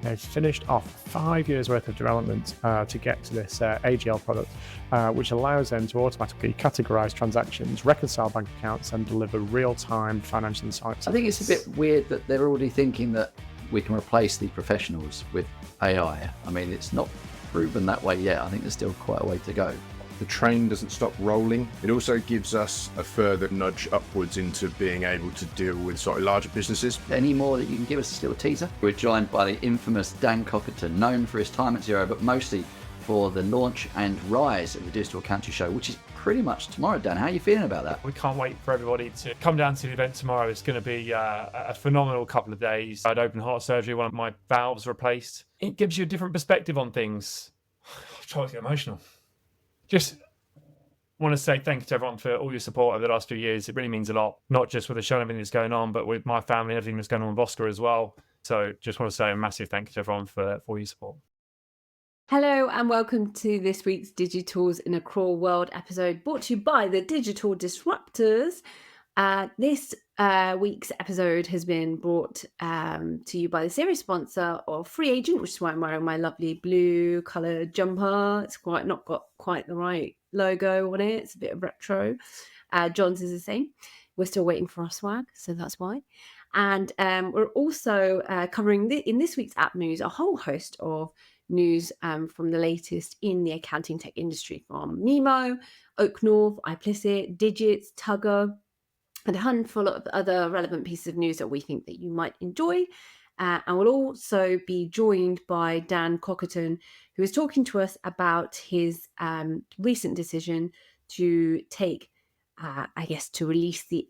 They've finished off 5 years worth of development to get to this AGL product, which allows them to automatically categorize transactions, reconcile bank accounts, and deliver real-time financial insights. I think it's a bit weird that they're already thinking that we can replace the professionals with AI. I mean, it's not proven that way yet. I think there's still quite a way to go. The train doesn't stop rolling. It also gives us a further nudge upwards into being able to deal with slightly larger businesses. Any more that you can give us a little teaser? We're joined by the infamous Dan Cockerton, known for his time at Xero, but mostly for the launch and rise of the Digital Accounting Show, which is pretty much tomorrow. Dan, how are you feeling about that? We can't wait for everybody to come down to the event tomorrow. It's going to be a phenomenal couple of days. I had open heart surgery, one of my valves replaced. It gives you a different perspective on things. I'm trying to get emotional. Just want to say thank you to everyone for all your support over the last few years. It really means a lot, not just with the show and everything that's going on, but with my family and everything that's going on with Oscar as well. So just want to say a massive thank you to everyone for your support. Hello and welcome to this week's Digi-Tools in Accrual World episode, brought to you by the Digital Disruptors. This week's episode has been brought to you by the series sponsor of FreeAgent, which is why I'm wearing my lovely blue coloured jumper. It's not got quite the right logo on it. It's a bit of retro. John's is the same. We're still waiting for our swag, so that's why. And we're also covering in this week's app news a whole host of news from the latest in the accounting tech industry, from Mimo, Oaknorth, iplicit, Digits, Tugger, and a handful of other relevant pieces of news that we think that you might enjoy. And we'll also be joined by Dan Cockerton, who is talking to us about his recent decision to to release the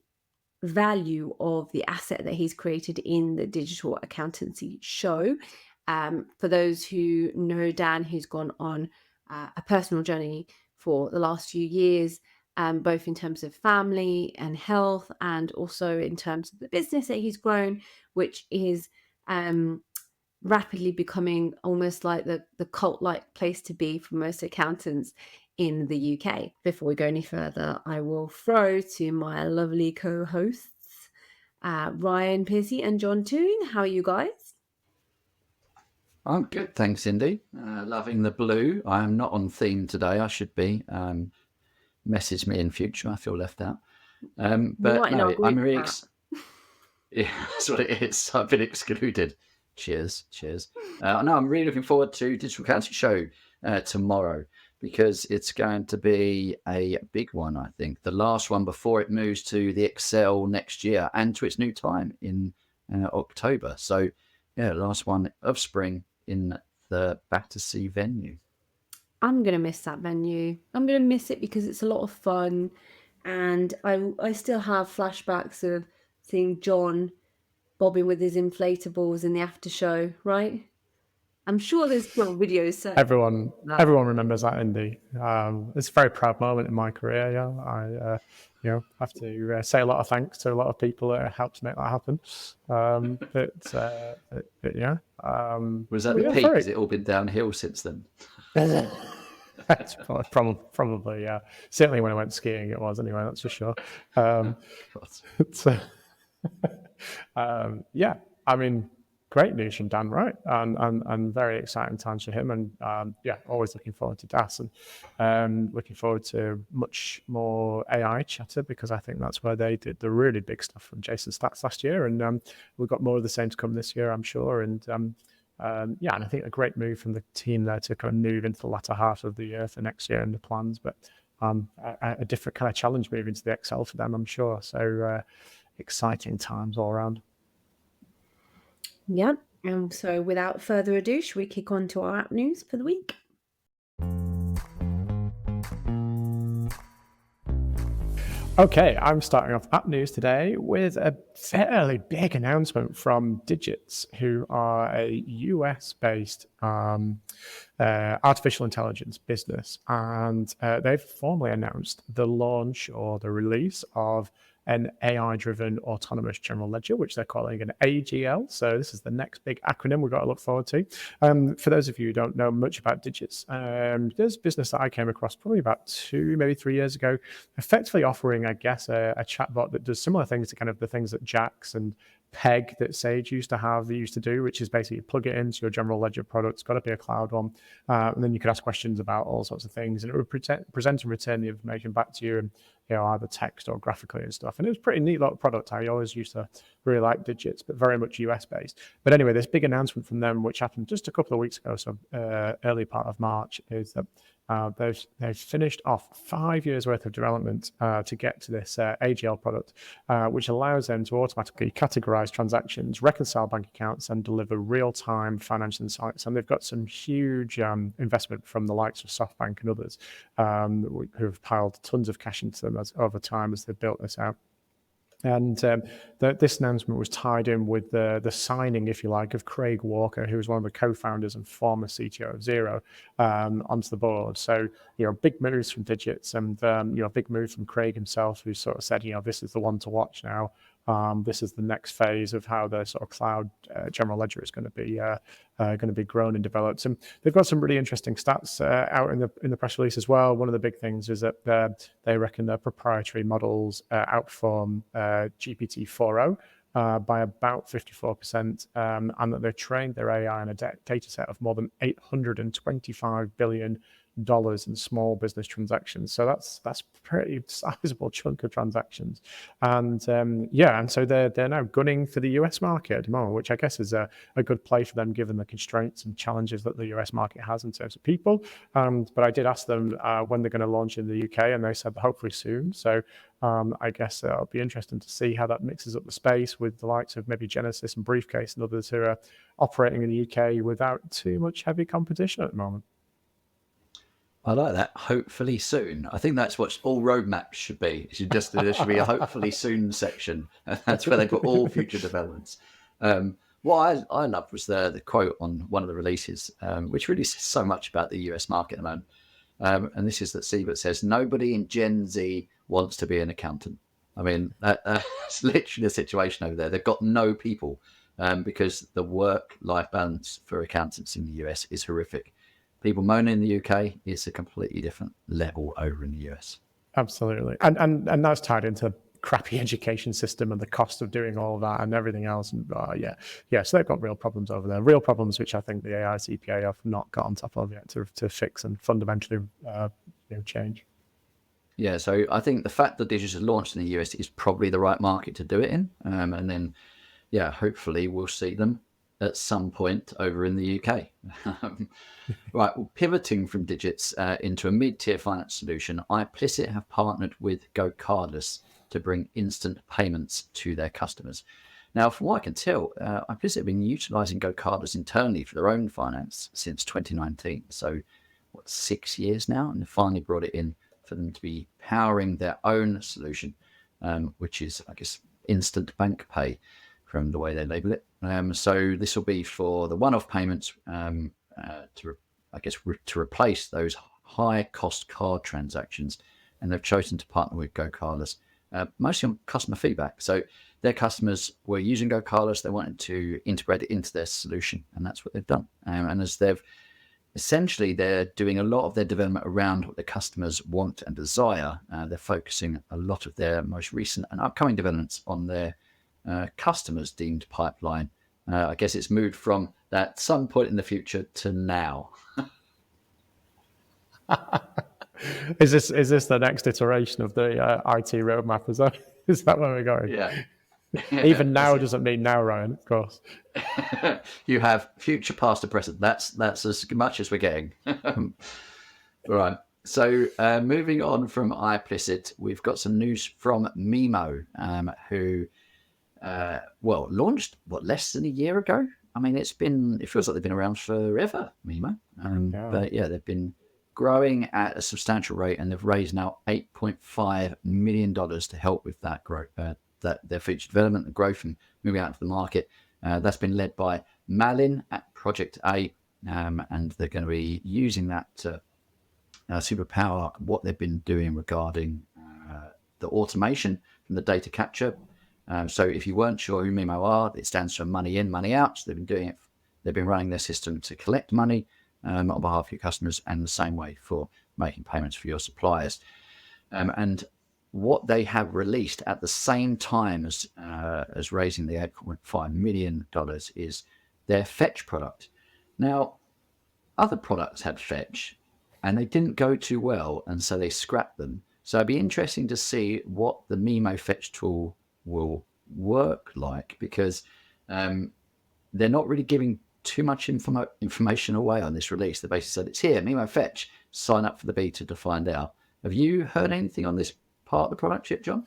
value of the asset that he's created in the Digital Accountancy Show. For those who know Dan, who's gone on a personal journey for the last few years, both in terms of family and health, and also in terms of the business that he's grown, which is rapidly becoming almost like the cult-like place to be for most accountants in the UK. Before we go any further, I will throw to my lovely co-hosts, Ryan Piercy and John Turing. How are you guys? I'm good, thanks, Indy. Loving the blue. I am not on theme today. I should be. Message me in future. I feel left out. But no, I'm really yeah, that's what it is. I've been excluded. Cheers. No, I'm really looking forward to Digital Accounting Show tomorrow, because it's going to be a big one, I think. The last one before it moves to the Excel next year and to its new time in October. So, yeah, last one of spring in the Battersea venue. I'm going to miss that venue. I'm going to miss it because it's a lot of fun. And I still have flashbacks of seeing John bobbing with his inflatables in the after show, right? I'm sure there's still videos. Everyone remembers that, Indy. It's a very proud moment in my career. Yeah, I have to say a lot of thanks to a lot of people that helped make that happen. Yeah. Was that the peak? Has it all been downhill since then? That's probably, yeah. Certainly when I went skiing, it was anyway. That's for sure. Yeah. I mean, great news from Dan, right? And very exciting times for him. And always looking forward to DAS, and looking forward to much more AI chatter, because I think that's where they did the really big stuff from Jason Stats last year. And we've got more of the same to come this year, I'm sure. And and I think a great move from the team there to kind of move into the latter half of the year for next year and the plans. But a different kind of challenge moving to the Excel for them, I'm sure. So exciting times all around. Yeah. So without further ado, should we kick on to our app news for the week? Okay, I'm starting off app news today with a fairly big announcement from Digits, who are a US-based artificial intelligence business. And they've formally announced the launch or the release of an AI-driven autonomous general ledger, which they're calling an AGL. So this is the next big acronym we've got to look forward to. For those of you who don't know much about digits, there's a business that I came across probably about 2, maybe 3 years ago, effectively offering, I guess, a chatbot that does similar things to kind of the things that Jax and Peg that Sage used to do, which is basically plug it into your general ledger product. It's got to be a cloud one, and then you could ask questions about all sorts of things, and it would present and return the information back to you, and either text or graphically and stuff. And it was a pretty neat little product. I always used to really like digits, but very much US based. But anyway, this big announcement from them, which happened just a couple of weeks ago, so early part of March, is that they've finished off 5 years worth of development to get to this AGL product, which allows them to automatically categorize transactions, reconcile bank accounts, and deliver real-time financial insights. And they've got some huge investment from the likes of SoftBank and others who have piled tons of cash into them over time as they've built this out. And this announcement was tied in with the signing, if you like, of Craig Walker, who was one of the co-founders and former CTO of Xero, onto the board. So, big moves from Digits, and big move from Craig himself, who sort of said, this is the one to watch now. This is the next phase of how the sort of cloud general ledger is going to be grown and developed. And they've got some really interesting stats out in the press release as well. One of the big things is that they reckon their proprietary models outperform GPT-4o by about 54%, and that they've trained their AI on a data set of more than $825 billion in small business transactions. So that's a pretty sizable chunk of transactions. And and so they're now gunning for the US market at the moment, which I guess is a good play for them given the constraints and challenges that the US market has in terms of people. But I did ask them when they're going to launch in the UK, and they said hopefully soon. So I guess it'll be interesting to see how that mixes up the space with the likes of maybe Genesis and Briefcase and others who are operating in the UK without too much heavy competition at the moment. I like that. Hopefully soon. I think that's what all roadmaps should be. There should be a hopefully soon section. That's where they put all future developments. What I loved was the quote on one of the releases, which really says so much about the US market at the moment. And this is that Siebert says, nobody in Gen Z wants to be an accountant. I mean, that's literally the situation over there. They've got no people because the work-life balance for accountants in the US is horrific. People moaning in the UK, it's a completely different level over in the US. Absolutely. And that's tied into crappy education system and the cost of doing all of that and everything else. And so they've got real problems over there, real problems which I think the AI CPA have not got on top of yet to fix and fundamentally change. Yeah, so I think the fact that Digital launched in the US is probably the right market to do it in. And then, hopefully we'll see them at some point over in the UK. Right, well, pivoting from Digits into a mid-tier finance solution, iplicit have partnered with Gocardless to bring instant payments to their customers. Now, from what I can tell, iplicit have been utilising Gocardless internally for their own finance since 2019. So, 6 years now? And they finally brought it in for them to be powering their own solution, which is, I guess, instant bank pay from the way they label it. So this will be for the one-off payments to replace those high-cost card transactions. And they've chosen to partner with Gocardless, mostly on customer feedback. So their customers were using Gocardless. They wanted to integrate it into their solution, and that's what they've done. And as they're doing a lot of their development around what the customers want and desire. They're focusing a lot of their most recent and upcoming developments on their customers deemed pipeline. I guess it's moved from that some point in the future to now. Is this the next iteration of the IT roadmap? Is that where we're going? Yeah. Even now doesn't mean now, Ryan, of course. You have future, past, and present. That's as much as we're getting. Right. So moving on from iplicit, we've got some news from Mimo, who launched less than a year ago. I mean, it feels like they've been around forever, Mimo. But they've been growing at a substantial rate, and they've raised now $8.5 million to help with that growth, their future development and growth and moving out into the market. That's been led by Malin at Project A, and they're going to be using that to superpower what they've been doing regarding the automation the data capture. So if you weren't sure who Mimo are, it stands for money in, money out. So they've been running their system to collect money on behalf of your customers, and the same way for making payments for your suppliers. And what they have released at the same time as raising the $8.5 million is their Fetch product. Now, other products had Fetch, and they didn't go too well, and so they scrapped them. So it'd be interesting to see what the Mimo Fetch tool will work like, because they're not really giving too much information away on this release. They basically said, it's here, Mimo Fetch, sign up for the beta to find out. Have you heard anything on this part of the product yet, John?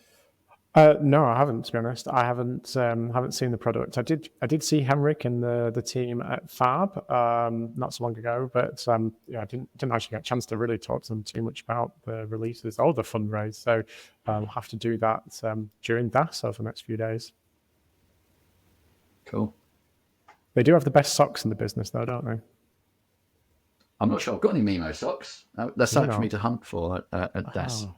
No, I haven't, to be honest. I haven't seen the product. I did see Henrik and the team at Fab not so long ago, but I didn't actually get a chance to really talk to them too much about the releases or the fundraise. So I'll have to do that during DAS over the next few days. Cool. They do have the best socks in the business, though, don't they? I'm not sure I've got any Mimo socks. That's something for me to hunt for at DAS. Oh.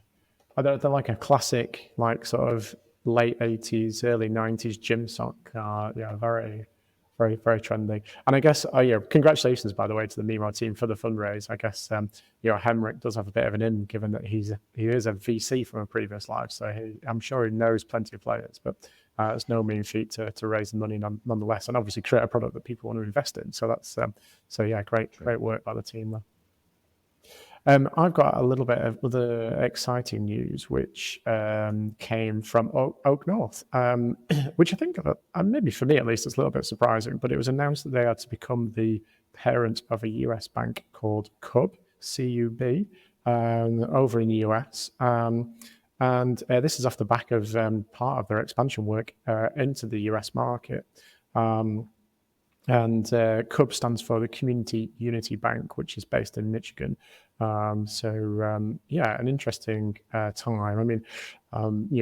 They're like a classic, like sort of late 80s, early 90s gym sock. Very, very, very trendy. And I guess, congratulations, by the way, to the Mimo team for the fundraise. I guess, Henrik does have a bit of an in, given that he is a VC from a previous life. So I'm sure he knows plenty of players, but it's no mean feat to raise the money nonetheless, and obviously create a product that people want to invest in. So that's, great work by the team there. I've got a little bit of other exciting news, which came from Oaknorth, which I think, maybe for me at least, it's a little bit surprising, but it was announced that they had to become the parent of a US bank called CUB, C-U-B, over in the US. And this is off the back of part of their expansion work into the US market. And CUB stands for the Community Unity Bank, which is based in Michigan. An interesting time. I mean,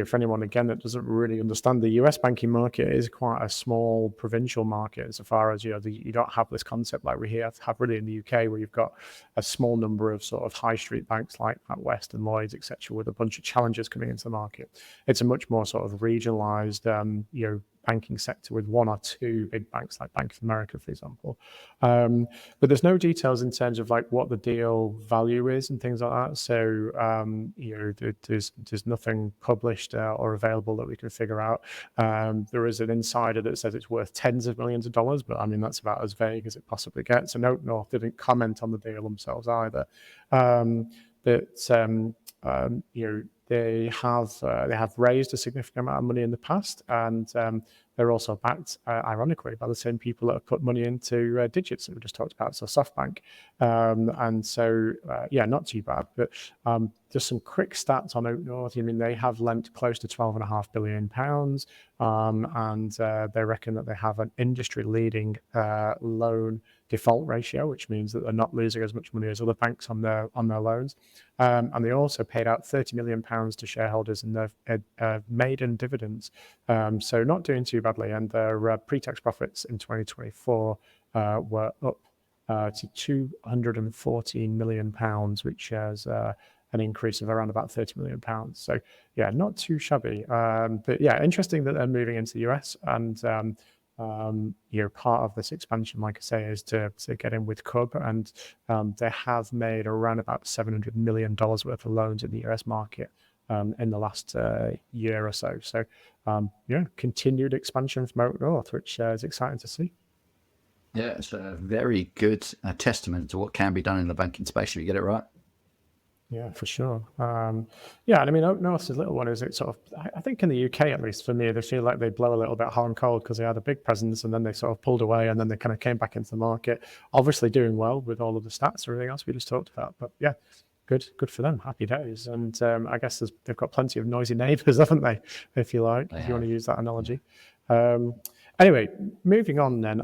for anyone, again, that doesn't really understand, the US banking market is quite a small provincial market insofar as, you don't have this concept like we have really in the UK, where you've got a small number of sort of high street banks like NatWest and Lloyds, etc., with a bunch of challengers coming into the market. It's a much more sort of regionalized, banking sector with one or two big banks like Bank of America, for example. But there's no details in terms of like what the deal value is and things like that. So, there's nothing published or available that we can figure out. There is an insider that says it's worth tens of millions of dollars, but I mean, that's about as vague as it possibly gets. And Oaknorth didn't comment on the deal themselves either. They have raised a significant amount of money in the past, and they're also backed, ironically, by the same people that have put money into Digits that we just talked about, so SoftBank. Not too bad. But just some quick stats on Oaknorth. I mean, they have lent close to £12.5 billion, and they reckon that they have an industry-leading loan default ratio, which means that they're not losing as much money as other banks on their loans. And they also paid out £30 million to shareholders in their maiden dividends. So not doing too badly. And their pre-tax profits in 2024 were up to £214 million, which is an increase of around about £30 million. So yeah, not too shabby. But yeah, interesting that they're moving into the US, and part of this expansion, like I say, is to get in with CUB, and they have made around about $700 million worth of loans in the US market in the last year or so. So continued expansion from Oaknorth, which is exciting to see. Yeah, it's a very good testament to what can be done in the banking space if you get it right. Yeah, for sure. And I mean, Oaknorth's little one is, it sort of, I think in the UK, at least for me, they feel like they blow a little bit hot and cold because they had a big presence and then they sort of pulled away and then they kind of came back into the market, obviously doing well with all of the stats and everything else we just talked about. But yeah, good for them. Happy days. And I guess they've got plenty of noisy neighbours, haven't they, if you like, if you want to use that analogy. Anyway, moving on then,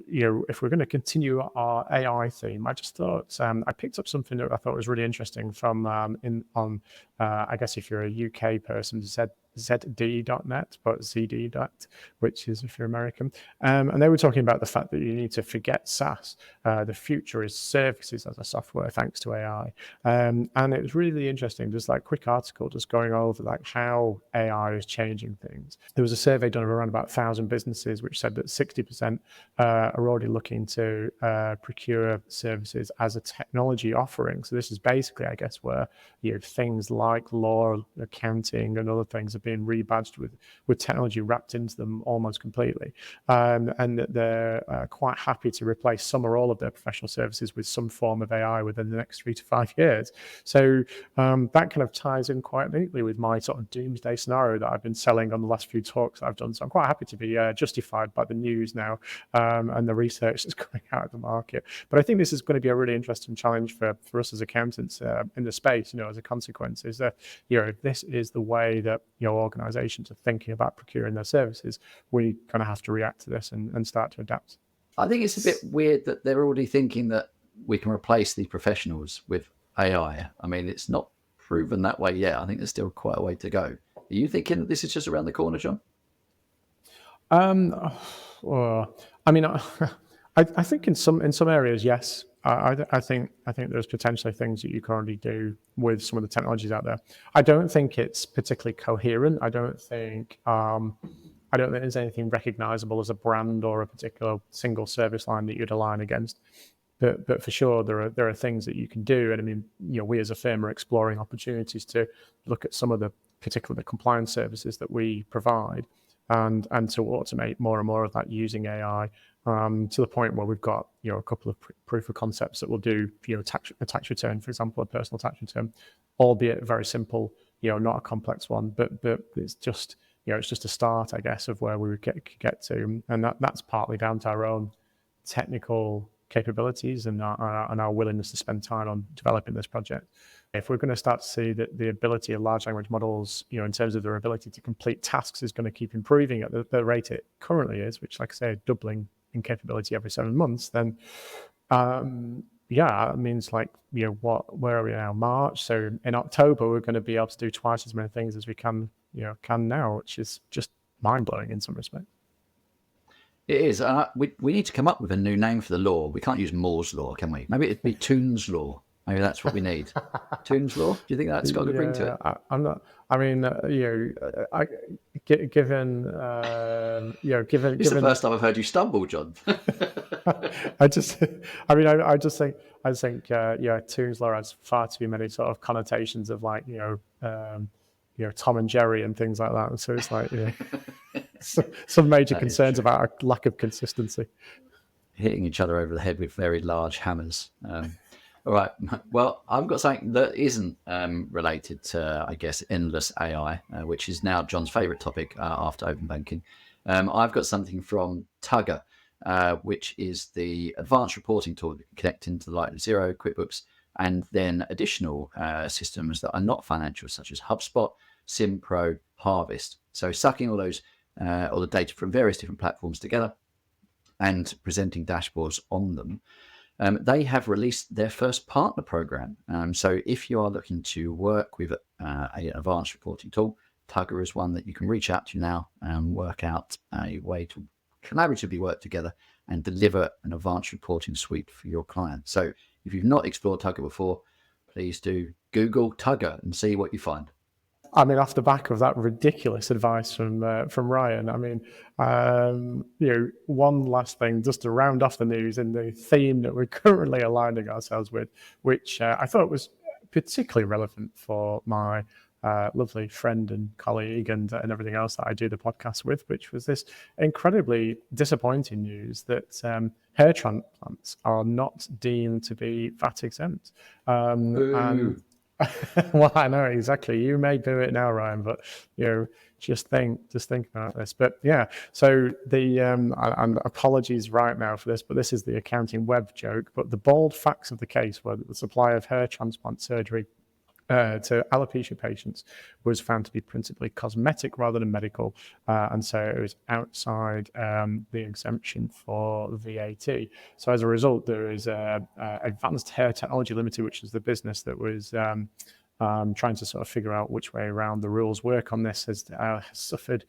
if we're going to continue our AI theme, I just thought I picked up something that I thought was really interesting from I guess if you're a UK person, said ZD.net, but ZD.net, which is if you're American. And they were talking about the fact that you need to forget SaaS. The future is services as a software, thanks to AI. And it was really interesting. There's like a quick article just going over like how AI is changing things. There was a survey done of around about 1,000 businesses, which said that 60% are already looking to procure services as a technology offering. So this is basically, I guess, where things like law, accounting, and other things are being rebadged with technology wrapped into them almost completely. And they're quite happy to replace some or all of their professional services with some form of AI within the next 3 to 5 years. So that kind of ties in quite neatly with my sort of doomsday scenario that I've been selling on the last few talks that I've done. So I'm quite happy to be justified by the news now and the research that's coming out of the market. But I think this is going to be a really interesting challenge for us as accountants in the space, as a consequence, is that, if this is the way that, organizations are thinking about procuring their services, we kind of have to react to this and start to adapt. I think it's a bit weird that they're already thinking that we can replace these professionals with AI. I mean, it's not proven that way yet. I think there's still quite a way to go. Are you thinking that this is just around the corner, John? Well, I mean, I think in some areas, yes. I think there's potentially things that you currently do with some of the technologies out there. I don't think it's particularly coherent. I don't think there's anything recognizable as a brand or a particular single service line that you'd align against. But for sure, there are things that you can do. And I mean, we as a firm are exploring opportunities to look at some of the particular compliance services that we provide and to automate more and more of that using AI. To the point where we've got a couple of proof of concepts that will do a tax return, for example, a personal tax return, albeit very simple, not a complex one, but it's just it's just a start, I guess, of where we would get to, and that's partly down to our own technical capabilities and our willingness to spend time on developing this project. If we're going to start to see that the ability of large language models, in terms of their ability to complete tasks, is going to keep improving at the rate it currently is, which, like I say, doubling in capability every 7 months, then it means where are we now? March. So in October, we're going to be able to do twice as many things as we can now, which is just mind blowing in some respect. It is. We need to come up with a new name for the law. We can't use Moore's law, can we? Maybe it'd be Toon's law. Maybe that's what we need. Toon's law. Do you think that's got a good ring to it? I'm not. I mean, given. It's the first time I've heard you stumble, John. I just think, Toon's law has far too many sort of connotations of like, Tom and Jerry and things like that. And so it's like, some major concerns about our lack of consistency. Hitting each other over the head with very large hammers. All right. Well, I've got something that isn't related to, I guess, endless AI, which is now John's favorite topic after open banking. I've got something from Tugger, which is the advanced reporting tool that can connect into the likes of Xero, QuickBooks, and then additional systems that are not financial, such as HubSpot, SimPro, Harvest. So sucking all the data from various different platforms together and presenting dashboards on them. They have released their first partner program. So if you are looking to work with an advanced reporting tool, Tugger is one that you can reach out to now and work out a way to collaboratively work together and deliver an advanced reporting suite for your client. So if you've not explored Tugger before, please do Google Tugger and see what you find. I mean, off the back of that ridiculous advice from Ryan, I mean, one last thing just to round off the news in the theme that we're currently aligning ourselves with, which I thought was particularly relevant for my lovely friend and colleague and everything else that I do the podcast with, which was this incredibly disappointing news that hair transplants are not deemed to be VAT exempt. And well, I know exactly. You may do it now, Ryan, but just think about this. But yeah, so the and apologies right now for this, but this is the accounting web joke. But the bald facts of the case were that the supply of hair transplant surgery to alopecia patients was found to be principally cosmetic rather than medical, and so it was outside the exemption for VAT. So as a result, there is Advanced Hair Technology Limited, which is the business that was trying to sort of figure out which way around the rules work on this, has suffered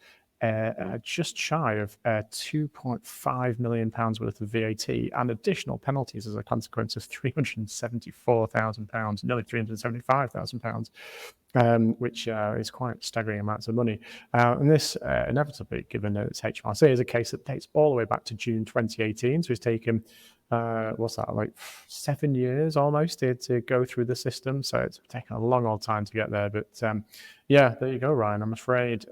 just shy of £2.5 million worth of VAT and additional penalties as a consequence of £374,000, nearly £375,000, which is quite staggering amounts of money. And this inevitably, given that it's HMRC, is a case that dates all the way back to June 2018. So it's taken, what's that, like 7 years almost to go through the system. So it's taken a long old time to get there. But yeah, there you go, Ryan. I'm afraid,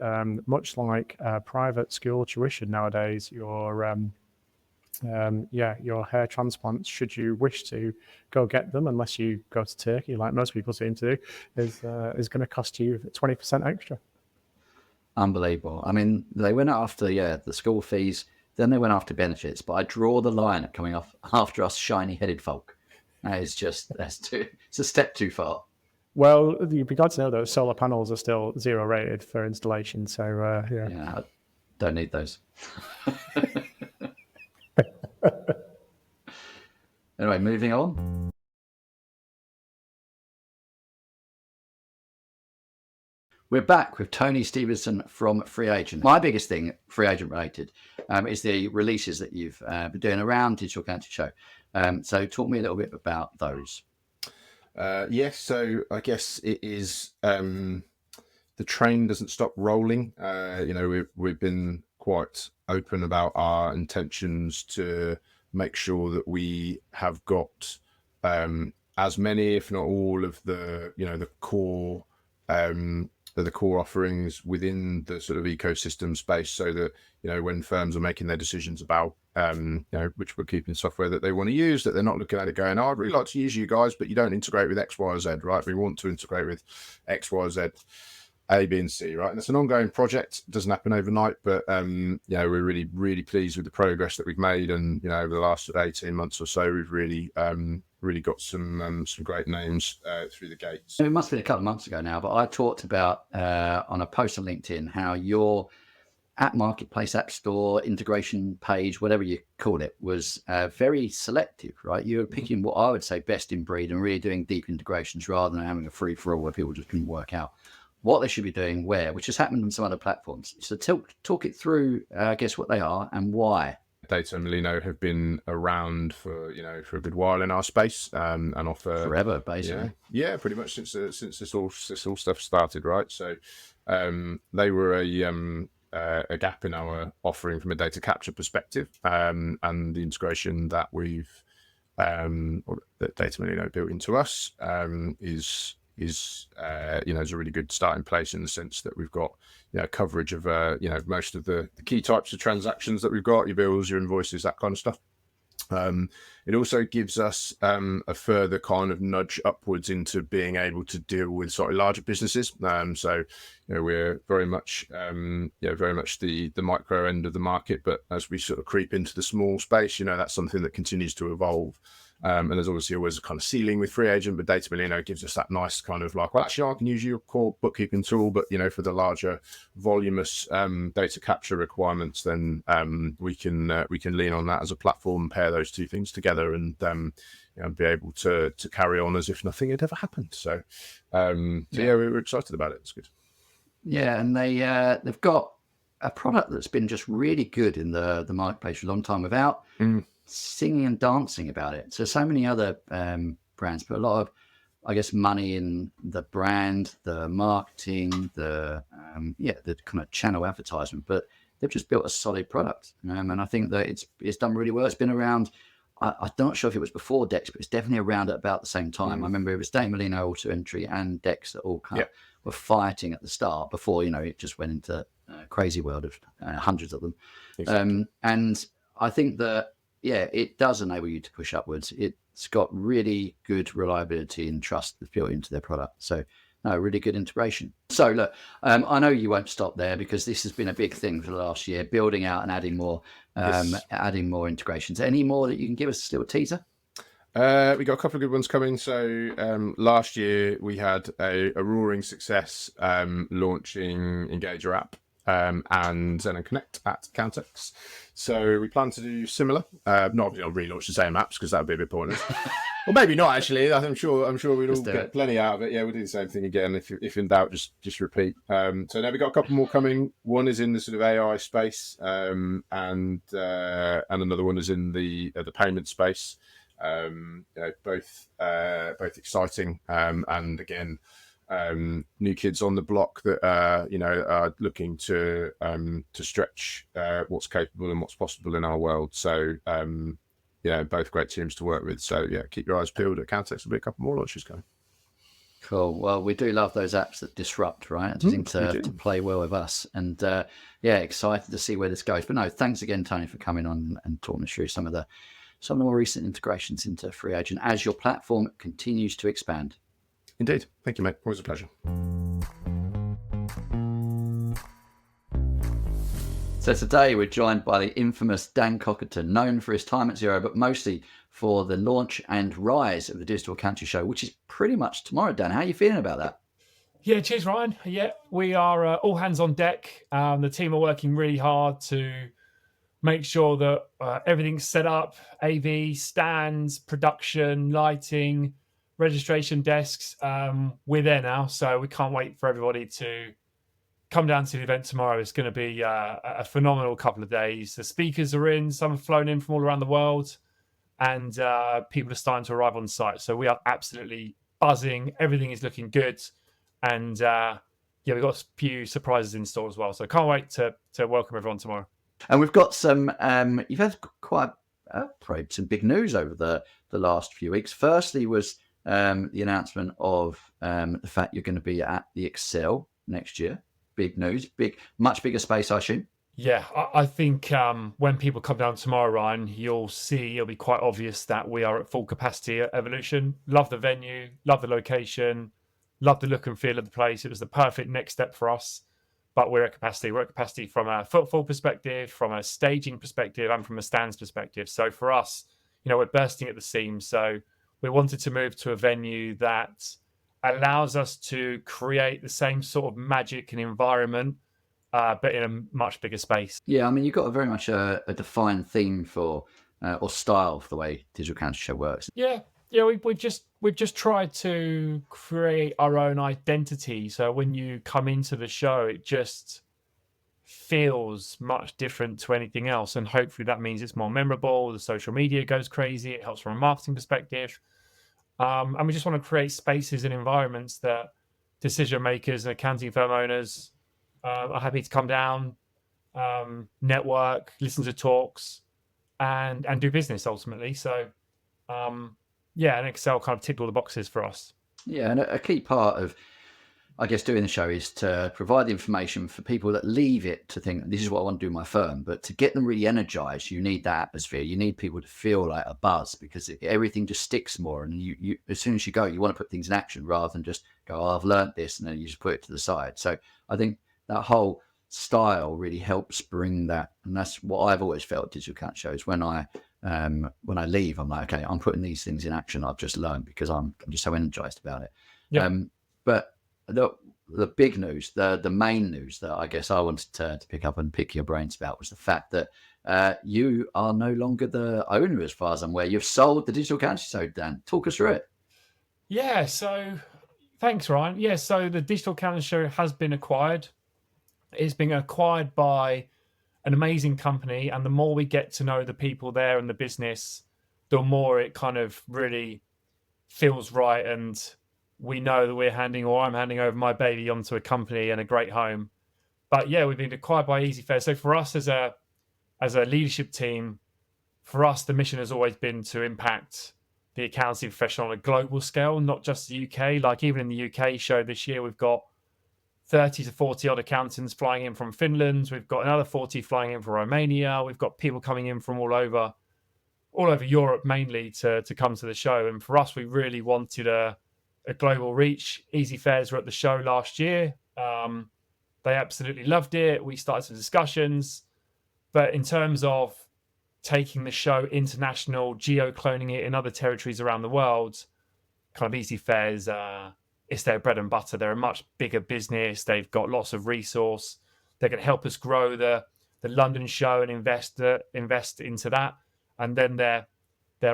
much like private school tuition nowadays, your hair transplants, should you wish to go get them, unless you go to Turkey, like most people seem to do, is going to cost you 20% extra. Unbelievable. I mean, they went after the school fees, then they went after benefits, but I draw the line at coming off after us shiny-headed folk. It's a step too far. Well, you'd be glad to know those solar panels are still 0 rated for installation. So yeah, I don't need those. Anyway, moving on. We're back with Tony Stevenson from FreeAgent. My biggest thing, FreeAgent related, is the releases that you've been doing around Digital County Show. So talk me a little bit about those. Yes, so I guess it is the train doesn't stop rolling. We've been quite open about our intentions to make sure that we have got as many, if not all, of the core the core offerings within the sort of ecosystem space, so that when firms are making their decisions about which bookkeeping software that they want to use, that they're not looking at it going, I'd really like to use you guys, but you don't integrate with X, Y, or Z, right? We want to integrate with X, Y, Z, A, B, and C, right? And it's an ongoing project. It doesn't happen overnight, but we're really, really pleased with the progress that we've made. And over the last 18 months or so, we've really got some great names through the gates. It must have been a couple of months ago now, but I talked about on a post on LinkedIn how your app marketplace, app store, integration page, whatever you call it, was very selective, right? You were picking what I would say best in breed and really doing deep integrations rather than having a free for all where people just couldn't work out what they should be doing where, which has happened on some other platforms. So talk it through, I guess, what they are and why. Data and Molino have been around for a good while in our space, and offer forever, basically. Yeah, pretty much since this all stuff started, right? So they were a gap in our offering from a data capture perspective, and the integration that that Data Molino built into us is a really good starting place, in the sense that we've got coverage of most of the key types of transactions that we've got, your bills, your invoices, that kind of stuff. It also gives us a further kind of nudge upwards into being able to deal with slightly larger businesses. So we're very much the micro end of the market, but as we sort of creep into the small space, that's something that continues to evolve. And there's obviously always a kind of ceiling with FreeAgent, but Data Molino gives us that nice kind of like, well, actually, I can use your core bookkeeping tool, but for the larger voluminous data capture requirements, then we can lean on that as a platform and pair those two things together, and be able to carry on as if nothing had ever happened. So we're excited about it. It's good. Yeah, and they've got a product that's been just really good in the marketplace for a long time without singing and dancing about it. So many other brands put a lot of, I guess, money in the brand, the marketing, the kind of channel advertisement, but they've just built a solid product. And I think that it's done really well. It's been around. I'm not sure if it was before Dex, but it's definitely around at about the same time. I remember it was Data Molino, Auto Entry, and Dex that all kind of were fighting at the start before it just went into a crazy world of hundreds of them. Exactly. And I think that it does enable you to push upwards. It's got really good reliability and trust that's built into their product. So really good integration. So look, I know you won't stop there, because this has been a big thing for the last year, building out and adding more integrations. Any more that you can give us, a little teaser? We got a couple of good ones coming. So last year we had a roaring success launching Engager app. and then connect at Countex. So we plan to do similar. Not relaunch the same apps because that would be a bit pointless. Well, maybe not actually. I'm sure we'd all get plenty out of it. Yeah, we'll do the same thing again. If in doubt, just repeat. So now we've got a couple more coming. One is in the sort of AI space, and another one is in the payment space. Both exciting, and again, new kids on the block that are looking to stretch what's capable and what's possible in our world. So both great teams to work with. So keep your eyes peeled at Countex. There'll be a couple more launches going. Cool. Well, we do love those apps that disrupt, right? It seem to play well with us, and excited to see where this goes. But no, thanks again, Tony, for coming on and talking us through some of the more recent integrations into FreeAgent as your platform continues to expand. Indeed. Thank you, mate. Always a pleasure. So today we're joined by the infamous Dan Cockerton, known for his time at Xero, but mostly for the launch and rise of the Digital Accounting Show, which is pretty much tomorrow. Dan, how are you feeling about that? Yeah, cheers, Ryan. Yeah, we are all hands on deck. The team are working really hard to make sure that everything's set up, AV, stands, production, lighting, registration desks. We're there now, so we can't wait for everybody to come down to the event tomorrow. It's going to be a phenomenal couple of days. The speakers are in, some have flown in from all around the world, and people are starting to arrive on site. So we are absolutely buzzing. Everything is looking good. And we've got a few surprises in store as well. So can't wait to welcome everyone tomorrow. And we've got some, you've had quite probably some big news over the last few weeks. Firstly was the announcement of the fact you're going to be at the Excel next year. Big news, much bigger space, I assume. Yeah, I think when people come down tomorrow, Ryan, it'll be quite obvious that we are at full capacity at Evolution. Love the venue, love the location, love the look and feel of the place. It was the perfect next step for us, but we're at capacity. We're at capacity from a footfall perspective, from a staging perspective, and from a stands perspective. So for us, we're bursting at the seams. So we wanted to move to a venue that allows us to create the same sort of magic and environment, but in a much bigger space. Yeah, I mean, you've got a very much a defined theme for or style for the way Digital Accounting Show works. Yeah, we've just tried to create our own identity. So when you come into the show, it just feels much different to anything else, and hopefully that means it's more memorable. The social media goes crazy. It helps from a marketing perspective. And we just want to create spaces and environments that decision makers and accounting firm owners are happy to come down, network, listen to talks, and do business ultimately. So, and Excel kind of ticked all the boxes for us. Yeah, and a key part of, I guess, doing the show is to provide the information for people that leave it to think, this is what I want to do in my firm. But to get them really energized, you need that atmosphere. You need people to feel like a buzz, because everything just sticks more. And you as soon as you go, you want to put things in action rather than just go, oh, I've learned this, and then you just put it to the side. So I think that whole style really helps bring that. And that's what I've always felt at Digital Accounting Shows. When I leave, I'm like, okay, I'm putting these things in action I've just learned, because I'm just so energized about it. Yeah. But the big news, the main news that I guess I wanted to pick up and pick your brains about was the fact that you are no longer the owner, as far as I'm aware. You've sold the Digital Accounting Show, Dan. Talk us through it. Yeah, so thanks, Ryan. Yeah, so the Digital Accounting Show has been acquired. It's been acquired by an amazing company, and the more we get to know the people there and the business, the more it kind of really feels right, and we know that I'm handing over my baby onto a company and a great home. But yeah, we've been acquired by EasyFair. So for us as a leadership team, for us, the mission has always been to impact the accounting profession on a global scale, not just the UK. Like even in the UK show this year, we've got 30 to 40 odd accountants flying in from Finland. We've got another 40 flying in from Romania. We've got people coming in from all over Europe mainly to come to the show. And for us, we really wanted a global reach. EasyFairs were at the show last year. They absolutely loved it. We started some discussions. But in terms of taking the show international, geo-cloning it in other territories around the world, kind of EasyFairs, it's their bread and butter. They're a much bigger business. They've got lots of resource. They're going to help us grow the London show and invest into that. And then their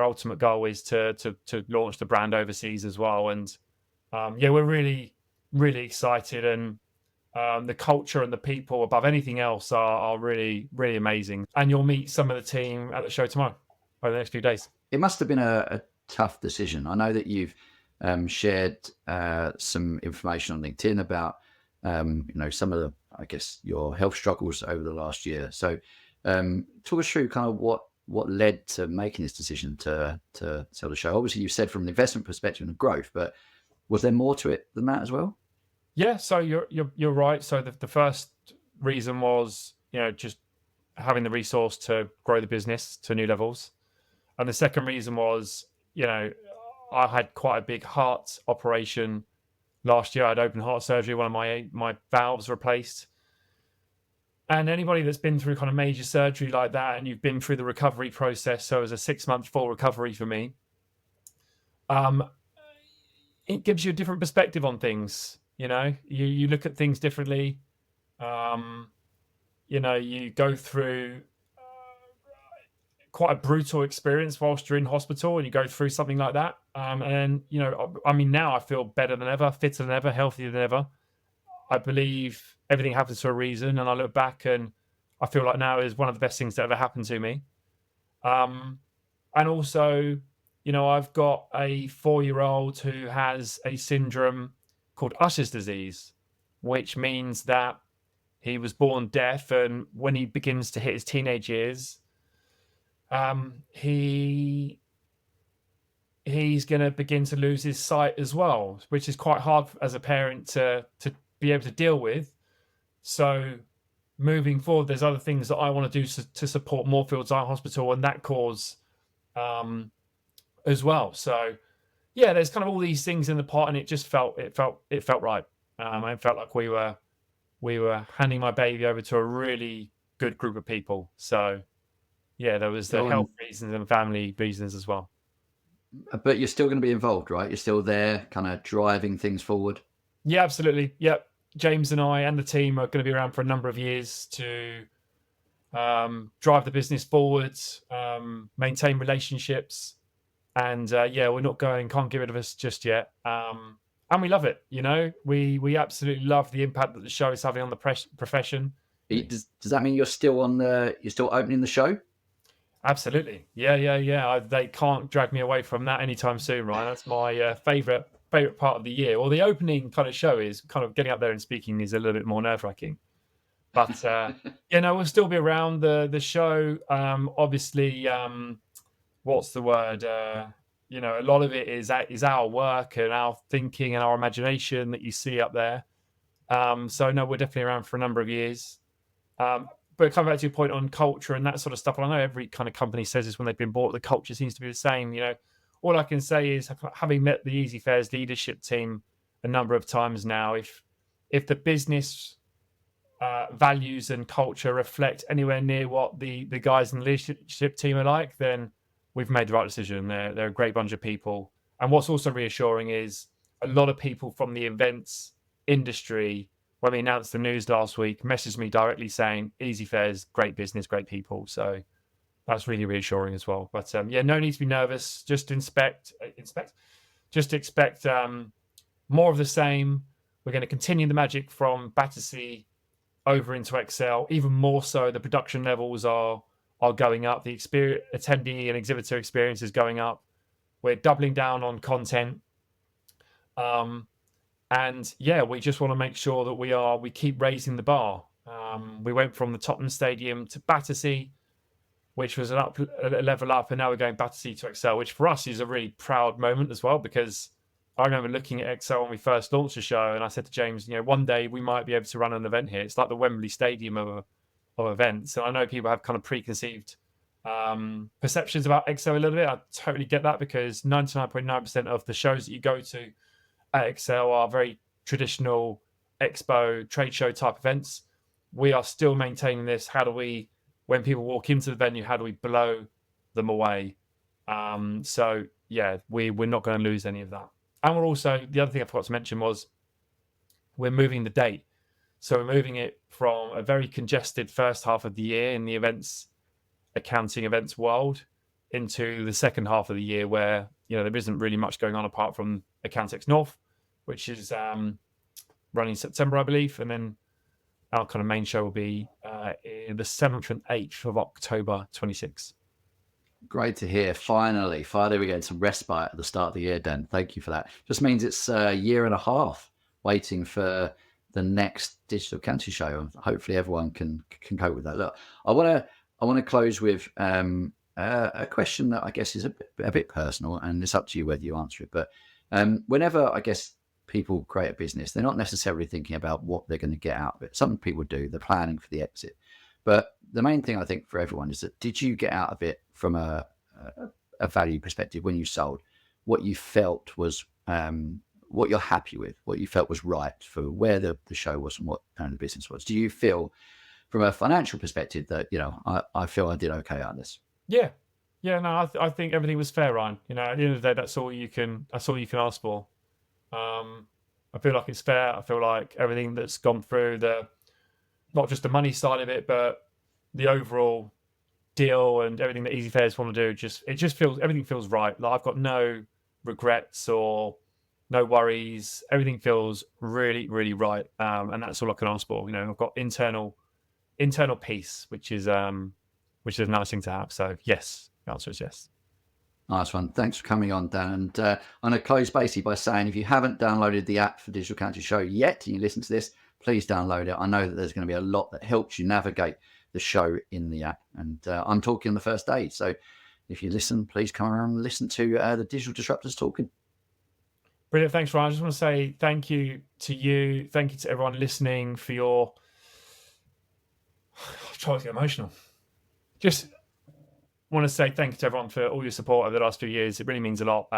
ultimate goal is to launch the brand overseas as well. And we're really, really excited. And the culture and the people above anything else are really, really amazing. And you'll meet some of the team at the show tomorrow over the next few days. It must have been a tough decision. I know that you've shared some information on LinkedIn about some of the, I guess, your health struggles over the last year. So talk us through kind of what led to making this decision to sell the show. Obviously, you said from an investment perspective and growth, but was there more to it than that as well? Yeah, so you're right. So the first reason was just having the resource to grow the business to new levels, and the second reason was I had quite a big heart operation last year. I had open heart surgery. One of my valves replaced. And anybody that's been through kind of major surgery like that, and you've been through the recovery process, so it was a 6-month full recovery for me. It gives you a different perspective on things. You look at things differently. You go through quite a brutal experience whilst you're in hospital, and you go through something like that. Now I feel better than ever, fitter than ever, healthier than ever. I believe everything happens for a reason, and I look back and I feel like now is one of the best things that ever happened to me. And also, I've got a 4-year-old who has a syndrome called Usher's disease, which means that he was born deaf, and when he begins to hit his teenage years, he's going to begin to lose his sight as well, which is quite hard as a parent to be able to deal with. So moving forward, there's other things that I want to do to support Moorfields Eye Hospital and that cause as well. So yeah, there's kind of all these things in the pot, and it just felt right. I felt like we were handing my baby over to a really good group of people. So yeah, there was the health reasons and family reasons as well. But you're still going to be involved, right? You're still there, kind of driving things forward. Yeah, absolutely. Yep. James and I and the team are going to be around for a number of years to drive the business forwards, maintain relationships, and can't get rid of us just yet. And we love it. We absolutely love the impact that the show is having on the profession. Does that mean you're still opening the show? Absolutely. Yeah. They can't drag me away from that anytime soon, right? That's my favorite part of the year. Well, the opening kind of show is kind of getting up there and speaking is a little bit more nerve-wracking. But we'll still be around the show. Obviously, what's the word? A lot of it is our work and our thinking and our imagination that you see up there. So no, we're definitely around for a number of years. But coming back to your point on culture and that sort of stuff, and I know every kind of company says this when they've been bought, the culture seems to be the same. All I can say is, having met the Easy Fares leadership team a number of times now, if the business values and culture reflect anywhere near what the guys in the leadership team are like, then we've made the right decision. They're a great bunch of people. And what's also reassuring is a lot of people from the events industry, when we announced the news last week, messaged me directly saying, Easy Fares, great business, great people. So that's really reassuring as well. But no need to be nervous. Just expect more of the same. We're going to continue the magic from Battersea over into Excel. Even more so, the production levels are going up. The attendee and exhibitor experience is going up. We're doubling down on content. And we just want to make sure that we keep raising the bar. We went from the Tottenham Stadium to Battersea, which was a level up, and now we're going Battersea to Excel, which for us is a really proud moment as well, because I remember looking at Excel when we first launched the show, and I said to James, one day we might be able to run an event here. It's like the Wembley Stadium of events. And I know people have kind of preconceived perceptions about Excel a little bit. I totally get that, because 99.9% of the shows that you go to at Excel are very traditional expo, trade show type events. We are still maintaining this. How do we, when people walk into the venue, how do we blow them away? We're not going to lose any of that. And we're also, the other thing I forgot to mention was we're moving the date. So we're moving it from a very congested first half of the year in the accounting events world into the second half of the year where, there isn't really much going on apart from Accountex North, which is running September, I believe. And then our kind of main show will be in the 7th and 8th of October 26. Great to hear. Finally, we get some respite at the start of the year, Dan. Thank you for that. Just means it's a year and a half waiting for the next digital accounting show, and hopefully everyone can cope with that. Look, I want to close with a question that I guess is a bit personal, and it's up to you whether you answer it. But whenever I guess people create a business, they're not necessarily thinking about what they're going to get out of it. Some people do; they're planning for the exit. But the main thing I think for everyone is that did you get out of it from a value perspective when you sold what you felt was what you're happy with, what you felt was right for where the show was and what the business was? Do you feel from a financial perspective that, I feel I did okay out of this? Yeah. No, I think everything was fair, Ryan. At the end of the day, that's all you can ask for. I feel like it's fair. I feel like everything that's gone through not just the money side of it, but the overall deal and everything that Easy Fairs want to do, everything feels right. Like I've got no regrets or no worries. Everything feels really, really right. And that's all I can ask for. I've got internal peace, which is a nice thing to have. So yes, the answer is yes. Nice one. Thanks for coming on, Dan. And I'm going to close basically by saying, if you haven't downloaded the app for Digital Accounting Show yet, and you listen to this, please download it. I know that there's going to be a lot that helps you navigate the show in the app. And I'm talking on the first day. So if you listen, please come around and listen to the Digital Disruptors talking. Brilliant. Thanks, Ryan. I just want to say thank you to you. Thank you to everyone listening for your... I'm trying to get emotional. Just want to say thank you to everyone for all your support over the last few years. It really means a lot.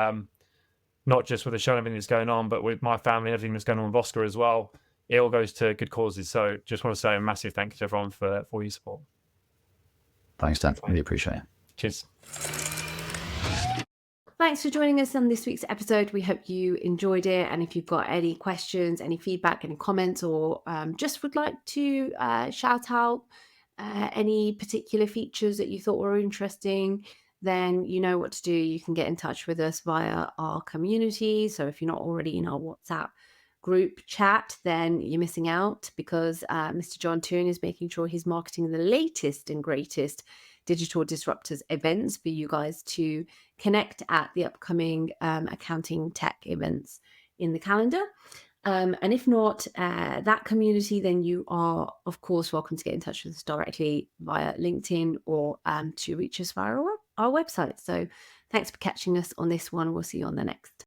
Not just with the show and everything that's going on, but with my family and everything that's going on with Oscar as well. It all goes to good causes. So just want to say a massive thank you to everyone for your support. Thanks, Dan. Really appreciate it. Cheers. Thanks for joining us on this week's episode. We hope you enjoyed it. And if you've got any questions, any feedback, any comments, or just would like to shout out any particular features that you thought were interesting, then you know what to do. You can get in touch with us via our community. So if you're not already in our WhatsApp group chat, then you're missing out, because Mr. John Toon is making sure he's marketing the latest and greatest Digital Disruptors events for you guys to connect at the upcoming accounting tech events in the calendar. And if not that community, then you are, of course, welcome to get in touch with us directly via LinkedIn or to reach us via our website. So thanks for catching us on this one. We'll see you on the next.